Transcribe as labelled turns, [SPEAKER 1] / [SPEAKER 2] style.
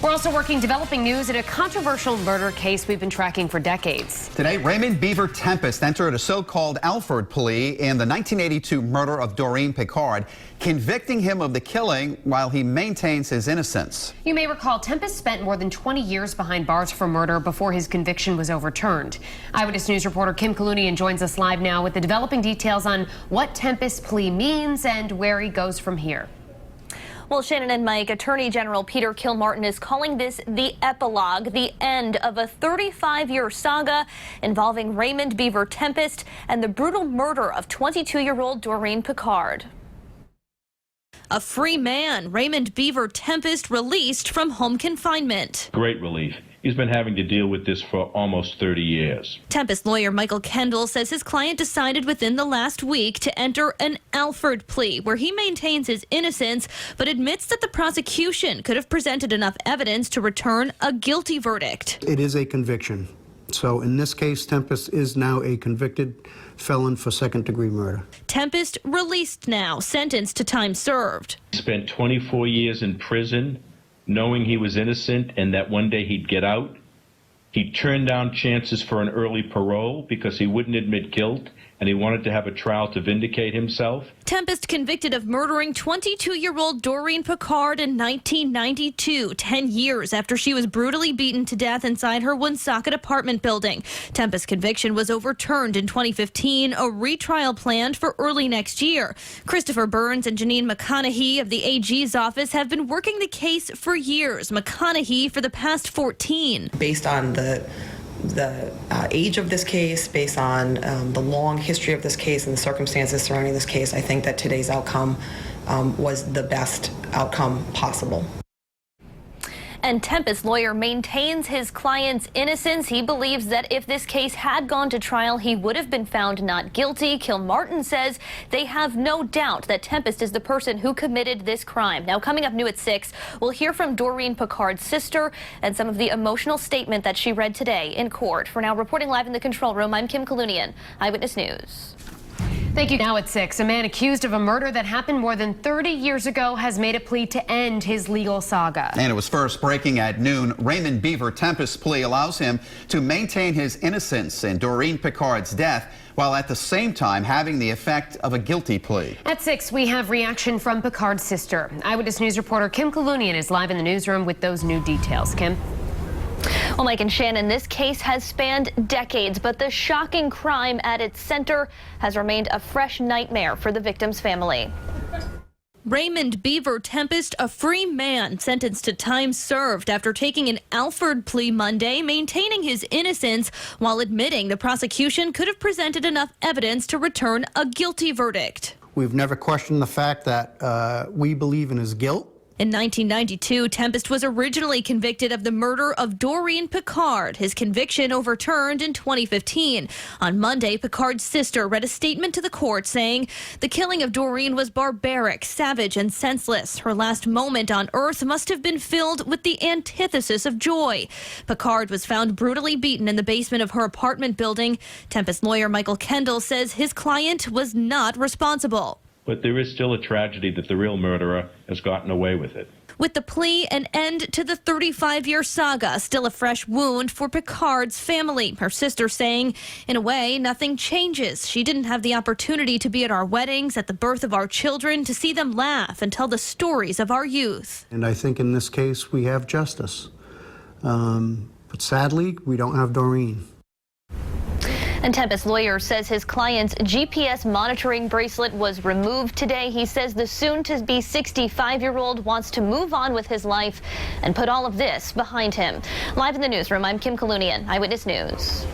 [SPEAKER 1] We're also working developing news in a controversial murder case we've been tracking for decades.
[SPEAKER 2] Today, Raymond Beaver Tempest entered a so-called Alford plea in the 1982 murder of Doreen Picard, convicting him of the killing while he maintains his innocence.
[SPEAKER 1] You may recall Tempest spent more than 20 years behind bars for murder before his conviction was overturned. Eyewitness News reporter Kim Kalunian joins us live now with the developing details on what Tempest's plea means and where he goes from here.
[SPEAKER 3] Well, Shannon and Mike, Attorney General Peter Kilmartin is calling this the epilogue, the end of a 35-year saga involving Raymond Beaver Tempest and the brutal murder of 22-year-old Doreen Picard. A free man, Raymond Beaver Tempest released from home confinement.
[SPEAKER 4] Great relief. He's been having to deal with this for almost 30 years.
[SPEAKER 3] Tempest lawyer Michael Kendall says his client decided within the last week to enter an Alford plea where he maintains his innocence but admits that the prosecution could have presented enough evidence to return a guilty verdict.
[SPEAKER 5] It is a conviction. So in this case, Tempest is now a convicted felon for second-degree murder.
[SPEAKER 3] Tempest released now, sentenced to time served.
[SPEAKER 4] He spent 24 years in prison knowing he was innocent and that one day he'd get out. He turned down chances for an early parole because he wouldn't admit guilt and he wanted to have a trial to vindicate himself.
[SPEAKER 3] Tempest convicted of murdering 22-year-old Doreen Picard in 1992, 10 years after she was brutally beaten to death inside her Woonsocket apartment building. Tempest's conviction was overturned in 2015, a retrial planned for early next year. Christopher Burns and Janine McConaughey of the AG's office have been working the case for years. McConaughey for the past 14.
[SPEAKER 6] Based on the age of this case, based on the long history of this case and the circumstances surrounding this case, I think that today's outcome was the best outcome possible.
[SPEAKER 3] And Tempest's lawyer maintains his client's innocence. He believes that if this case had gone to trial, he would have been found not guilty. Kilmartin says they have no doubt that Tempest is the person who committed this crime. Now, coming up new at 6, we'll hear from Doreen Picard's sister and some of the emotional statement that she read today in court. For now, reporting live in the control room, I'm Kim Kalunian, Eyewitness News.
[SPEAKER 1] Thank you. Now at 6, a man accused of a murder that happened more than 30 years ago has made a plea to end his legal saga.
[SPEAKER 2] And it was first breaking at noon. Raymond Beaver Tempest's plea allows him to maintain his innocence in Doreen Picard's death while at the same time having the effect of a guilty plea.
[SPEAKER 1] At 6, we have reaction from Picard's sister. Eyewitness News reporter Kim Kalunian is live in the newsroom with those new details. Kim?
[SPEAKER 3] Well, Mike and Shannon, this case has spanned decades, but the shocking crime at its center has remained a fresh nightmare for the victim's family. Raymond Beaver Tempest, a free man sentenced to time served after taking an Alford plea Monday, maintaining his innocence while admitting the prosecution could have presented enough evidence to return a guilty verdict.
[SPEAKER 5] We've never questioned the fact that we believe in his guilt.
[SPEAKER 3] In 1992, Tempest was originally convicted of the murder of Doreen Picard. His conviction overturned in 2015. On Monday, Picard's sister read a statement to the court saying the killing of Doreen was barbaric, savage, and senseless. Her last moment on earth must have been filled with the antithesis of joy. Picard was found brutally beaten in the basement of her apartment building. Tempest lawyer Michael Kendall says his client was not responsible.
[SPEAKER 4] But there is still a tragedy that the real murderer has gotten away with it.
[SPEAKER 3] With the plea, an end to the 35-year saga, still a fresh wound for Picard's family. Her sister saying, in a way, nothing changes. She didn't have the opportunity to be at our weddings, at the birth of our children, to see them laugh and tell the stories of our youth.
[SPEAKER 5] And I think in this case, we have justice. But sadly, we don't have Doreen.
[SPEAKER 3] And Tempest lawyer says his client's GPS monitoring bracelet was removed today. He says the soon-to-be 65-year-old wants to move on with his life and put all of this behind him. Live in the newsroom, I'm Kim Kalunian, Eyewitness News.